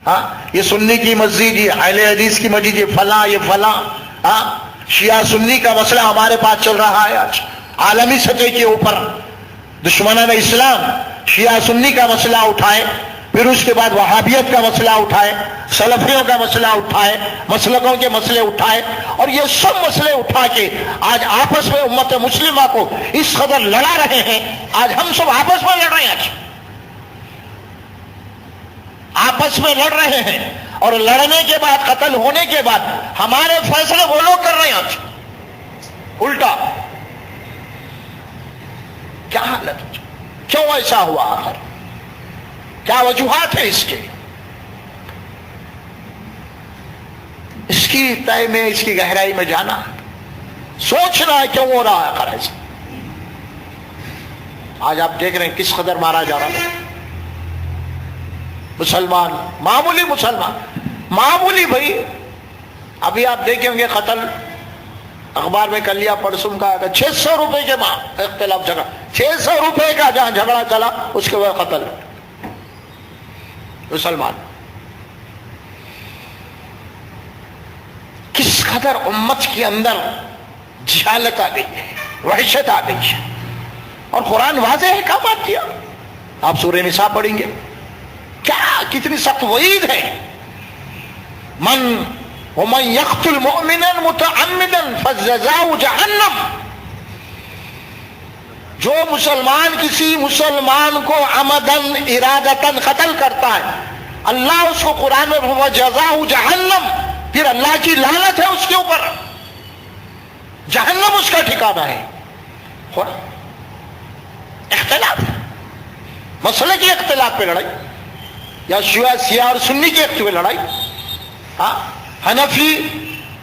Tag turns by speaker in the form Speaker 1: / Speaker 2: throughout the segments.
Speaker 1: ہاں یہ سنی کی مسجد، یہ اہل حدیث کی مسجد، یہ فلاں یہ فلاں، ہاں شیعہ سنی کا مسئلہ ہمارے پاس چل رہا ہے آج عالمی سطح کے اوپر. دشمنان اسلام شیعہ سنی کا مسئلہ اٹھائے، پھر اس کے بعد وہابیت کا مسئلہ اٹھائے، سلفیوں کا مسئلہ اٹھائے، مسلکوں کے مسئلے اٹھائے، اور یہ سب مسئلے اٹھا کے آج آپس میں امت مسلمہ کو اس قدر لڑا رہے ہیں. آج ہم سب آپس میں لڑ رہے ہیں، آپس میں لڑ رہے ہیں، اور لڑنے کے بعد قتل ہونے کے بعد ہمارے فیصلے وہ لوگ کر رہے ہیں آج الٹا. کیا حالت، کیوں ایسا ہوا آخر، کیا وجوہات ہیں اس کے؟ اس کی تہ میں، اس کی گہرائی میں جانا، سوچنا ہے کیوں ہو رہا ہے آخر ایسا. آج آپ دیکھ رہے ہیں کس قدر مارا جا رہا ہے مسلمان، معمولی مسلمان، معمولی بھائی. ابھی آپ دیکھیں گے قتل اخبار میں کل یا پرسوں کا 600 روپے کے اختلاف جھگڑا، 600 روپے کا جہاں جھگڑا چلا اس کے بعد قتل مسلمان. کس قدر امت کے اندر جہالت آ گئی ہے، وحشت آ گئی ہے. اور قرآن واضح احکامات دیا. آپ سورہ نساء پڑھیں گے، کیا کتنی سخت وعید ہے. ومن يقتل مؤمنا متعمدا فجزاؤه جہنم. جو مسلمان کسی مسلمان کو عمدن ارادتن قتل کرتا ہے، اللہ اس کو قرآن میں فجزاؤه جہنم، پھر اللہ کی لعنت ہے اس کے اوپر، جہنم اس کا ٹھکانہ ہے. اختلاف، مسئلے کی اختلاف پہ لڑائی، یا شیعہ اور سنی کی اختلاف پہ لڑائی، ہاں حنفی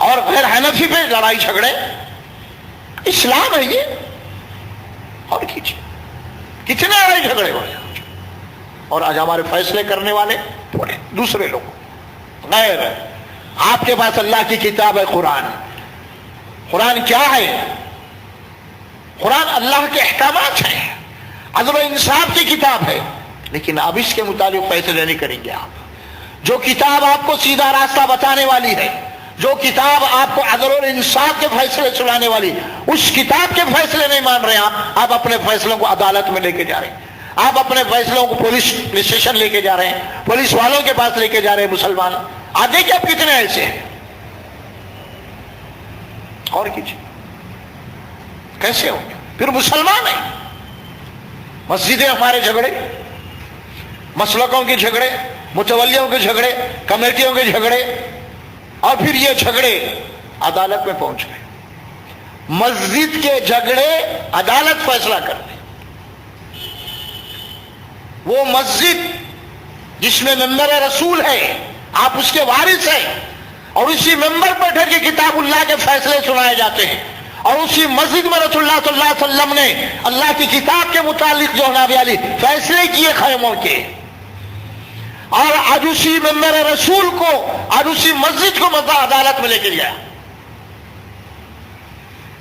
Speaker 1: اور غیر حنفی پہ لڑائی جھگڑے. اسلام ہے یہ. اور کیجیے کتنے لڑائی جھگڑے ہوئے، اور آج ہمارے فیصلے کرنے والے تھوڑے دوسرے لوگ غیر. آپ کے پاس اللہ کی کتاب ہے قرآن. قرآن کیا ہے؟ قرآن اللہ کے احکامات ہیں، عدل و انصاف کی کتاب ہے. لیکن اب اس کے مطابق فیصلے نہیں کریں گے آپ. جو کتاب آپ کو سیدھا راستہ بتانے والی ہے، جو کتاب آپ کو عدل اور انصاف کے فیصلے سنانے والی، اس کتاب کے فیصلے نہیں مان رہے آپ اپنے فیصلوں کو عدالت میں لے کے جا رہے ہیں، آپ اپنے فیصلوں کو پولیس اسٹیشن لے کے جا رہے ہیں، پولیس والوں کے پاس لے کے جا رہے ہیں. مسلمان آج دیکھیں اب کتنے ایسے ہیں. اور کیجیے کیسے ہوں گے؟ پھر مسلمان ہیں. مسجدیں ہمارے جھگڑے، مسلکوں کے جھگڑے، متولیوں کے جھگڑے، کمیٹیوں کے جھگڑے، اور پھر یہ جھگڑے عدالت میں پہنچ گئے. مسجد کے جھگڑے عدالت فیصلہ کر دے. وہ مسجد جس میں ممبر رسول ہے، آپ اس کے وارث ہیں، اور اسی ممبر پر بیٹھ کے کتاب اللہ کے فیصلے سنائے جاتے ہیں، اور اسی مسجد میں رسول اللہ صلی اللہ علیہ وسلم نے اللہ کی کتاب کے متعلق جو نبی علی فیصلے کیے خیموں کے، اور آج اسی ممبر رسول کو، آج اسی مسجد کو عدالت میں لے کے گیا.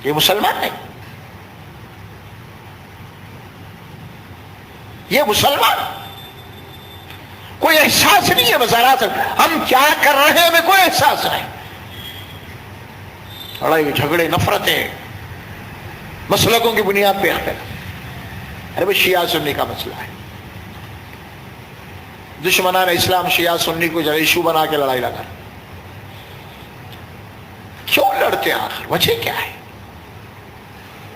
Speaker 1: یہ مسلمان ہے، یہ مسلمان. کوئی احساس نہیں ہے بذرات ہم کیا کر رہے ہیں، ہمیں کوئی احساس نہیں. لڑائی جھگڑے، نفرتیں، مسلکوں کی بنیاد پہ آتے ہیں. ارے بھائی شیعہ سنی کا مسئلہ ہے، دشمنان اسلام شیعہ سنی کو ایشو بنا کے لڑائی لگا. کیوں لڑتے ہیں آخر؟ وجہ کیا ہے؟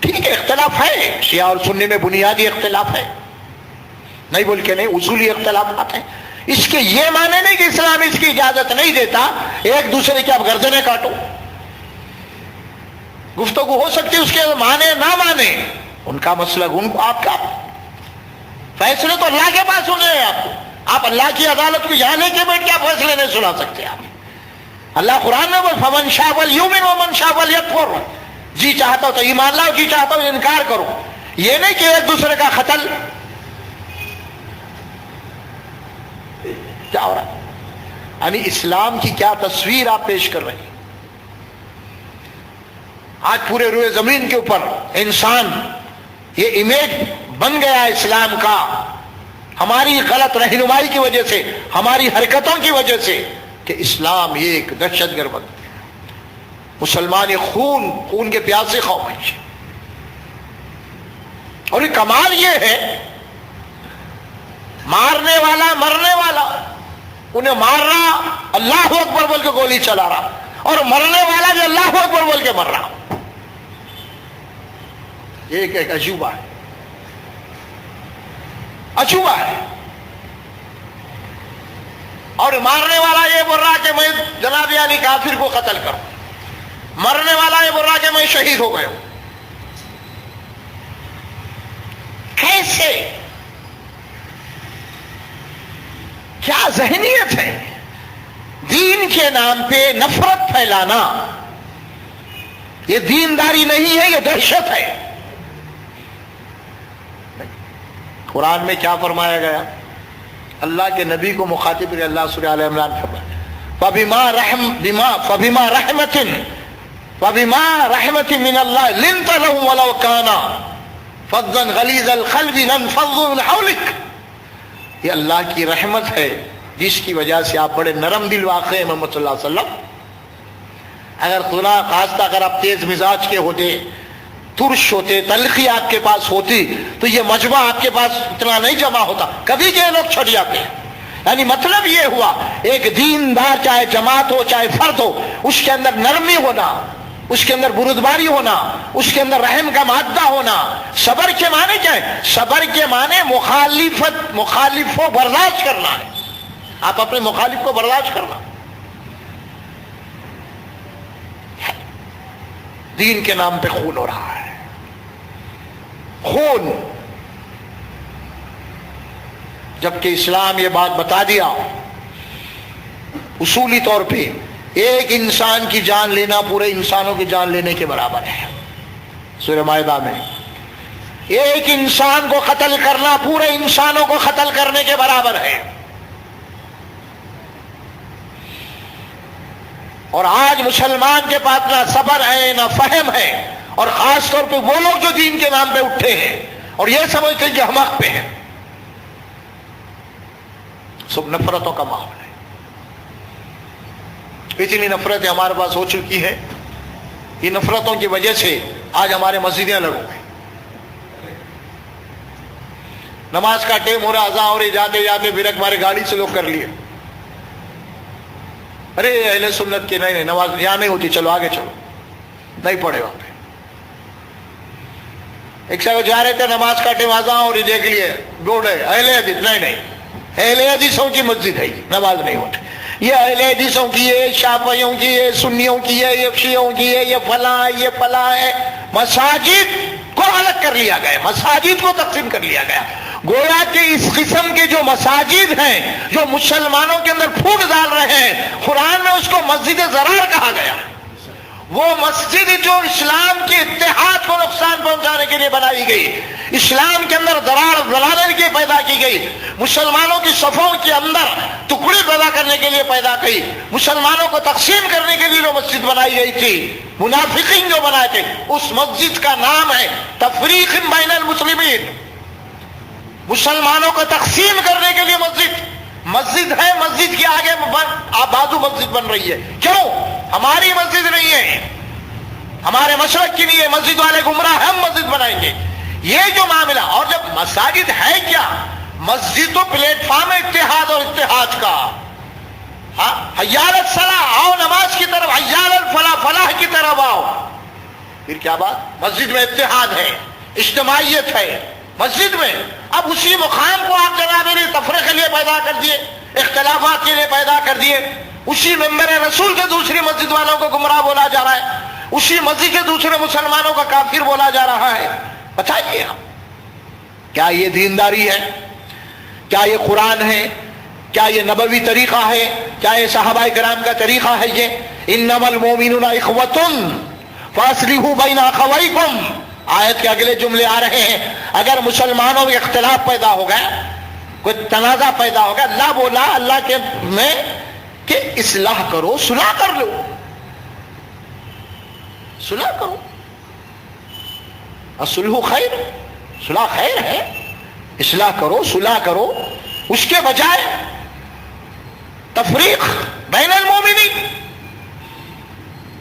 Speaker 1: ٹھیک ہے اختلاف ہے، شیعہ اور سنی میں بنیادی اختلاف ہے، نہیں بول کے نہیں، اصولی اختلافات ہیں. اس کے یہ معنی نہیں کہ اسلام اس کی اجازت نہیں دیتا ایک دوسرے کی آپ گردنیں کاٹو. گفتگو ہو سکتی ہے، اس کے مانے نہ مانے ان کا مسئلہ، ان کو آپ کا فیصلے تو اللہ کے پاس ہونے ہیں. آپ اللہ کی عدالت کو یہاں لے کے بیٹھ کے آپ فیصلے نہیں سنا سکتے. آپ اللہ قرآن میں فمن شاء فلیؤمن ومن شاء فلیکفر، جی چاہتا ہو تو ایمان لاؤ، جی چاہتا ہو انکار کرو. یہ نہیں کہ ایک دوسرے کا قتل. کیا ہو رہا ہے؟ یعنی اسلام کی کیا تصویر آپ پیش کر رہے ہیں؟ آج پورے روئے زمین کے اوپر انسان یہ امیج بن گیا اسلام کا، ہماری غلط رہنمائی کی وجہ سے، ہماری حرکتوں کی وجہ سے کہ اسلام ایک دہشت گرد بن گیا۔ مسلمان خون کے پیاسے قوم ہے، اور یہ کمال یہ ہے، مارنے والا مرنے والا انہیں مار رہا، اللہ اکبر بول کے گولی چلا رہا، اور مرنے والا بھی اللہ اکبر بول کے مر رہا۔ یہ ایک عجوبہ ہے، عجوبہ ہے۔ اور مارنے والا یہ بول رہا کہ میں جناب علی کافر کو قتل کروں، مرنے والا یہ بول رہا کہ میں شہید ہو گیا ہوں۔ کیسے؟ کیا ذہنیت ہے؟ دین کے نام پہ نفرت پھیلانا یہ دینداری نہیں ہے، یہ دہشت ہے۔ قرآن میں کیا فرمایا گیا؟ اللہ کے نبی کو مخاطب کر اللہ سورہ آل عمران فرمایا فَبِمَا رَحْمَةٍ مِّنَ اللَّهِ لِنْتَ لَهُمْ وَلَوْ كَانَ فَظًّا غَلِيظَ الْقَلْبِ لَانفَضُّوا مِنْ حَوْلِكَ۔ یہ اللہ کی رحمت ہے جس کی وجہ سے آپ بڑے نرم دل واقع ہیں محمد صلی اللہ علیہ وسلم۔ اگر خدا خواستہ اگر آپ تیز مزاج کے ہوتے، ترش ہوتے، تلخی آپ کے پاس ہوتی تو یہ مجمع آپ کے پاس اتنا نہیں جمع ہوتا، کبھی کے لوگ چھٹ جاتے ہیں۔ یعنی مطلب یہ ہوا ایک دیندار چاہے جماعت ہو چاہے فرد ہو، اس کے اندر نرمی ہونا، اس کے اندر بردباری ہونا، اس کے اندر رحم کا مادہ ہونا۔ صبر کے معنی کیا ہے؟ صبر کے معنی مخالف کو برداشت کرنا ہے، آپ اپنے مخالف کو برداشت کرنا۔ دین کے نام پہ خون ہو رہا ہے، خون، جبکہ اسلام یہ بات بتا دیا اصولی طور پہ ایک انسان کی جان لینا پورے انسانوں کی جان لینے کے برابر ہے۔ سورہ مائدہ میں ایک انسان کو قتل کرنا پورے انسانوں کو قتل کرنے کے برابر ہے۔ اور آج مسلمان کے پاس نہ صبر ہے نہ فہم ہے، اور خاص طور پہ وہ لوگ جو دین کے نام پہ اٹھے ہیں اور یہ سمجھتے ہیں کہ ہم حق پہ ہیں، سب نفرتوں کا ماحول ہے۔ اتنی نفرتیں ہمارے پاس ہو چکی ہے، یہ نفرتوں کی وجہ سے آج ہمارے مسجدیں لڑو گئی۔ نماز کا ٹائم ہو رہا، اذان ہو رہی، جاتے جاتے پھر ہمارے گاڑی سے لوگ کر لیے، ارے اہل سنت کی نہیں نماز یہاں نہیں ہوتی، چلو آگے چلو، نہیں پڑھے وہاں پہ۔ ایک سے جا رہے تھے، نماز کا ٹائم اذان ہو رہی، دیکھ لیے بورڈ ہے اہل حدیث، نہیں اہل حدیثوں کی مسجد ہے، نماز نہیں ہوتی۔ یہ اہل حدیثوں کی ہے، شافعیوں کی ہے، سنیوں کی ہے، یہ شیعوں کی ہے، یہ فلاں ہے، یہ فلاں ہے۔ مساجد کو الگ کر لیا گیا، مساجد کو تقسیم کر لیا گیا۔ گویا کہ اس قسم کے جو مساجد ہیں جو مسلمانوں کے اندر پھوٹ ڈال رہے ہیں، قرآن میں اس کو مسجد ضرار کہا گیا۔ وہ مسجد جو اسلام کے اتحاد کو نقصان پہنچانے کے لیے بنائی گئی، اسلام کے اندر دراڑ ڈالنے کے لیے پیدا کی گئی، مسلمانوں کی صفوں کے اندر ٹکڑے پیدا کرنے کے لیے پیدا کی، مسلمانوں کو تقسیم کرنے کے لیے جو مسجد بنائی گئی تھی، منافقین جو بنائے تھے، اس مسجد کا نام ہے تفریق بین المسلمین۔ مسلمانوں کو تقسیم کرنے کے لیے مسجد ہے، مسجد کے آگے بازو مسجد بن رہی ہے۔ کیوں؟ ہماری مسجد نہیں ہے، ہمارے مشرق کی نہیں ہے، مسجد والے گمراہ، ہم مسجد بنائیں گے۔ یہ جو معاملہ، اور جب مساجد ہے کیا؟ مسجد تو پلیٹ فارم اتحاد اور اتحاد کا۔ ہاں، حی علی الصلاۃ، آؤ نماز کی طرف، حی علی الفلاح، فلاح کی طرف آؤ۔ پھر کیا بات؟ مسجد میں اتحاد ہے، اجتماعیت ہے مسجد میں۔ اب اسی مقام کو آپ جناب تفریق کے لیے پیدا کر دیے، اختلافات کے لیے پیدا کر دیے، اسی ممبر رسول کے دوسری مسجد والوں کو گمراہ بولا جا رہا ہے، اسی مسجد کے دوسرے مسلمانوں کا کافر بولا جا رہا ہے۔ بتائیے آپ، کیا یہ دینداری ہے؟ کیا یہ قرآن ہے؟ کیا یہ نبوی طریقہ ہے؟ کیا یہ صحابہ کرام کا طریقہ ہے؟ یہ انما المؤمنون اخوۃ فاصلحوا بین اخویکم، آیت کے اگلے جملے آ رہے ہیں۔ اگر مسلمانوں میں اختلاف پیدا ہو گیا، کوئی تنازع پیدا ہو گیا، اللہ بولا اللہ کے میں کہ اصلاح کرو، صلح کر لو، صلح کرو، الصلح خیر، صلح خیر ہے۔ اصلاح کرو، صلح کرو، اس کے بجائے تفریق بین المومنین.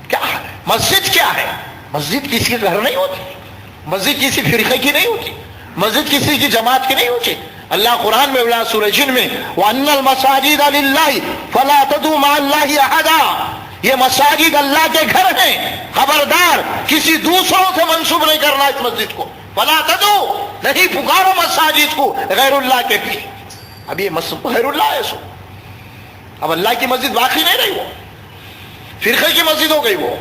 Speaker 1: کیا ہے مسجد؟ کیا ہے مسجد؟ کسی کے گھر نہیں ہوتی، مسجد کسی فرقے کی نہیں ہوتی، مسجد کسی کی جماعت کی نہیں ہوتی. اللہ قرآن میں بولا سورہ جن میں وَأَنَّ الْمَسَاجِدَ لِلَّهِ فَلَا تَدْعُوا مَعَ اللَّهِ أَحَدًا. یہ مساجد اللہ کے گھر ہیں، خبردار کسی دوسروں سے منسوب نہیں کرنا اس مسجد کو. فَلَا تَدْعُوا، نہیں پکارو مساجد کو غیر اللہ کے بھی. اب یہ مسجد غیر اللہ ہے، سو اب اللہ کی مسجد باقی نہیں رہی، وہ فرقے کی مسجد ہو گئی، وہ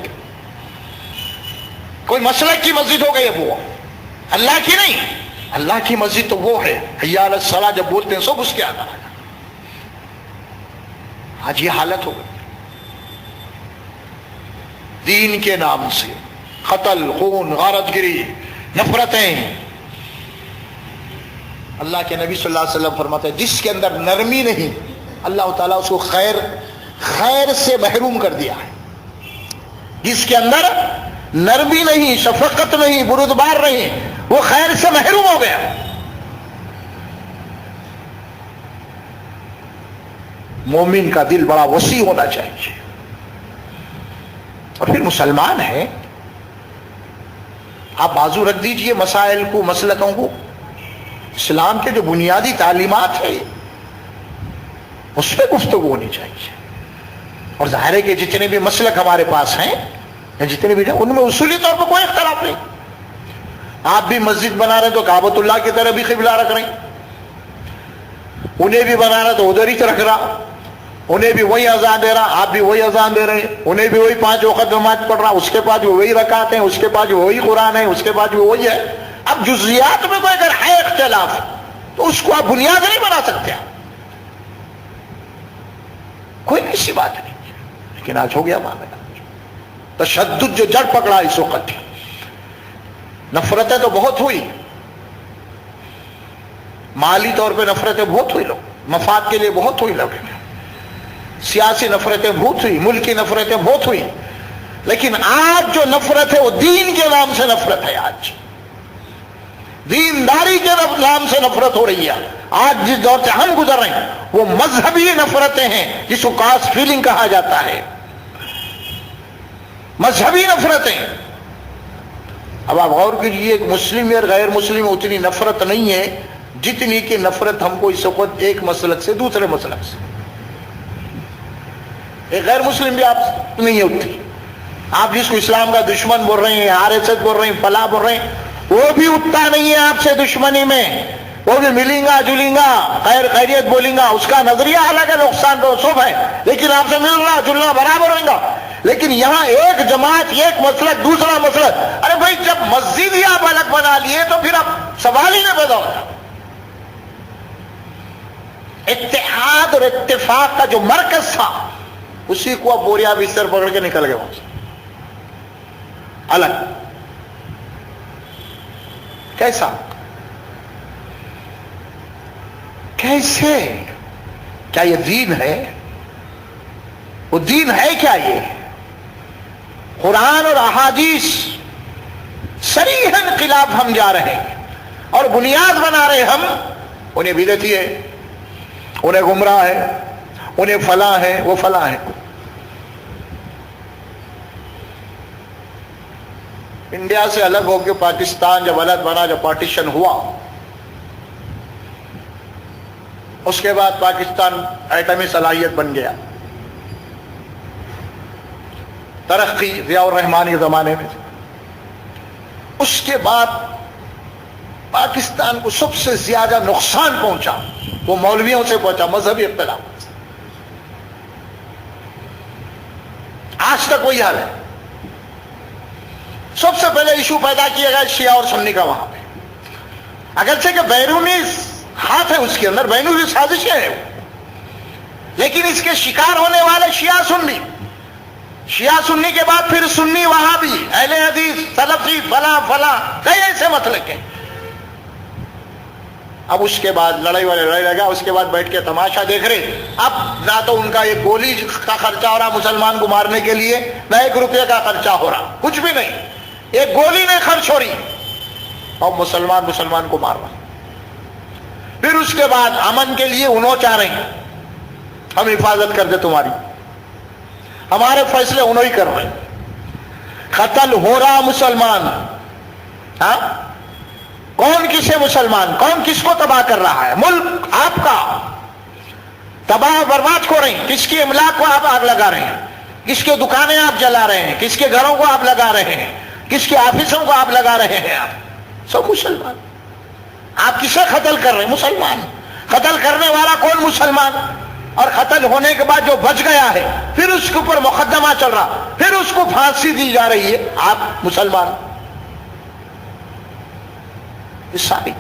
Speaker 1: کوئی مسلک کی مسجد ہو گئی. اب وہ اللہ کی نہیں. اللہ کی مسجد تو وہ ہے حی علی الصلاۃ جب بولتے ہیں سب اس کے آگے. آج یہ حالت ہو گئی. دین کے نام سے قتل، خون، غارت گری، نفرتیں. اللہ کے نبی صلی اللہ علیہ وسلم فرماتے ہیں جس کے اندر نرمی نہیں اللہ تعالیٰ اس کو خیر سے محروم کر دیا ہے. جس کے اندر نرمی نہیں، شفقت نہیں، بردبار نہیں، وہ خیر سے محروم ہو گیا. مومن کا دل بڑا وسیع ہونا چاہیے. اور پھر مسلمان ہے، آپ بازو رکھ دیجئے مسائل کو، مسلکوں کو. اسلام کے جو بنیادی تعلیمات ہے اس پہ گفتگو ہونی چاہیے. اور ظاہر ہے کہ جتنے بھی مسلک ہمارے پاس ہیں یا جتنے بھی ان میں اصولی طور پر کوئی اختلاف نہیں. آپ بھی مسجد بنا رہے تو کعبۃ اللہ کی طرح بھی قبلہ رکھ رہے ہیں، انہیں بھی بنا رہا تو ادھر ہی رکھ رہا، انہیں بھی وہی اذان دے رہا، آپ بھی وہی اذان دے رہے ہیں، انہیں بھی وہی 5 وقت نماز پڑھ رہا، اس کے پاس بھی وہی رکعت ہیں، اس کے پاس بھی وہی قرآن ہے، اس کے پاس بھی وہی ہے. اب جزیات میں کوئی اگر ہے اختلاف تو اس کو آپ بنیاد نہیں بنا سکتے. کوئی ایسی بات نہیں. لیکن آج ہو گیا معاملہ تشدد جو جڑ پکڑا اس وقت. نفرتیں تو بہت ہوئی، مالی طور پہ نفرتیں بہت ہوئی، لوگ مفاد کے لیے بہت ہوئی، لوگ سیاسی نفرتیں بہت ہوئی، ملکی نفرتیں بہت ہوئی. لیکن آج جو نفرت ہے وہ دین کے نام سے نفرت ہے. آج دینداری کے نام سے نفرت ہو رہی ہے. آج جس دور سے ہم گزر رہے ہیں وہ مذہبی نفرتیں ہیں جس کو کاسٹ فیلنگ کہا جاتا ہے، مذہبی نفرتیں. اب آپ غور کیجئے مسلم اور غیر مسلم میں اتنی نفرت نہیں ہے جتنی کہ نفرت ہم کو اس وقت ایک مسلک سے دوسرے مسلک سے. ایک غیر مسلم بھی آپ نہیں ہوتی، آپ جس کو اسلام کا دشمن بول رہے ہیں، RSS بول رہے ہیں، فلاح بول رہے ہیں، وہ بھی اتنا نہیں ہے آپ سے دشمنی میں. وہ بھی ملیں گا جلیں گا، خیریت بولیں گا، اس کا نظریہ الگ ہے، نقصان تو سب ہے، لیکن آپ سے ملنا جلنا برابر ہوئے گا. لیکن یہاں ایک جماعت، ایک مسلک، دوسرا مسلک. ارے بھائی جب مسجد ہی آپ الگ بنا لیے تو پھر اب سوال ہی نہیں پیدا ہوتا. اتحاد اور اتفاق کا جو مرکز تھا اسی کو اب بوریا بستر پکڑ کے نکل گئے وہاں سے الگ. کیسا؟ کیسے؟ کیا یہ دین ہے؟ وہ دین ہے کیا؟ یہ قرآن اور احادیث صریحاً خلاف ہم جا رہے ہیں اور بنیاد بنا رہے ہم. انہیں بدعتی ہے، انہیں گمراہ ہے، انہیں فلاں ہے، وہ فلاں ہے. انڈیا سے الگ ہو کے پاکستان جب الگ بنا، جب پارٹیشن ہوا، اس کے بعد پاکستان ایٹمی صلاحیت بن گیا. ترقی ضیاء الرحمان کے زمانے میں. اس کے بعد پاکستان کو سب سے زیادہ نقصان پہنچا وہ مولویوں سے پہنچا، مذہبی اختلاف. آج تک وہی حال ہے. سب سے پہلے ایشو پیدا کیا گیا شیعہ اور سنی کا وہاں پہ. اگرچہ کہ بیرونی ہاتھ ہے اس کے اندر، بیرونی سازشیں ہیں، لیکن اس کے شکار ہونے والے شیعہ سنی، شیعہ سنی کے بعد پھر سنی وہابی، اہل حدیث، سلفی، فلاں فلاں، کئی ایسے مسلک ہیں. اب اس کے بعد لڑائی والے لڑائی لگا، اس کے بعد بیٹھ کے تماشا دیکھ رہے. اب نہ تو ان کا ایک گولی کا خرچہ ہو رہا مسلمان کو مارنے کے لیے، نہ 1 روپے کا خرچہ ہو رہا، کچھ بھی نہیں. ایک گولی نہیں خرچ ہو رہی اور مسلمان کو مار رہا. پھر اس کے بعد امن کے لیے انہوں چاہ رہے ہیں ہم حفاظت کر دیں تمہاری، ہمارے فیصلے انہوں ہی کر رہے ہیں. قتل ہو رہا مسلمان، ہاں کون کسے مسلمان، کون کس کو تباہ کر رہا ہے؟ ملک آپ کا تباہ برباد ہو رہے ہیں. کس کی املاک کو آپ آگ لگا رہے ہیں، کس کے دکانیں آپ جلا رہے ہیں، کس کے گھروں کو آپ لگا رہے ہیں، کس کے آفسوں کو آپ لگا رہے ہیں. آپ سب مسلمان. آپ کسے قتل کر رہے ہیں؟ مسلمان. قتل کرنے والا کون؟ مسلمان. اور قتل ہونے کے بعد جو بچ گیا ہے پھر اس کے اوپر مقدمہ چل رہا، پھر اس کو پھانسی دی جا رہی ہے. آپ مسلمان.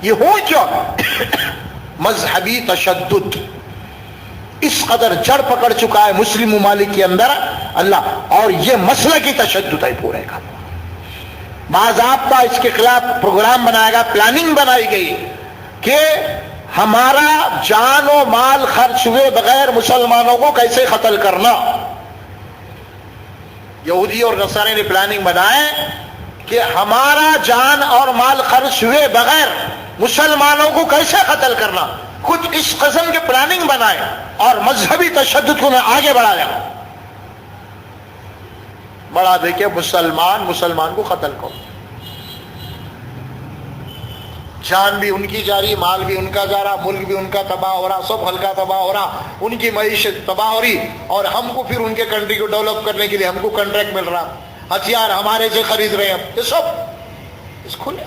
Speaker 1: یہ ہو کیا؟ مذہبی تشدد اس قدر جڑ پکڑ چکا ہے مسلم ممالک کے اندر اللہ، اور یہ مسئلہ کی تشدد ہے پورے کا. باضابطہ اس کے خلاف پروگرام بنایا گیا، پلاننگ بنائی گئی کہ ہمارا جان و مال خرچ ہوئے بغیر مسلمانوں کو کیسے قتل کرنا. یہودی اور نصارے نے پلاننگ بنائے کہ ہمارا جان اور مال خرچ ہوئے بغیر مسلمانوں کو کیسے قتل کرنا. کچھ اس قسم کے پلاننگ بنائے اور مذہبی تشدد کو آگے بڑھایا. بڑھا دے کہ مسلمان کو قتل کرو. جان بھی ان کی جا رہی، مال بھی ان کا جا رہا، ملک بھی ان کا تباہ ہو رہا، سب ہلکا تباہ ہو رہا، ان کی معیشت تباہ ہو رہی، اور ہم کو پھر ان کے کنٹری کو ڈیولپ کرنے کے لیے ہم کو کنٹریکٹ مل رہا، ہتھیار ہمارے سے خرید رہے ہیں. یہ سب اس کھلے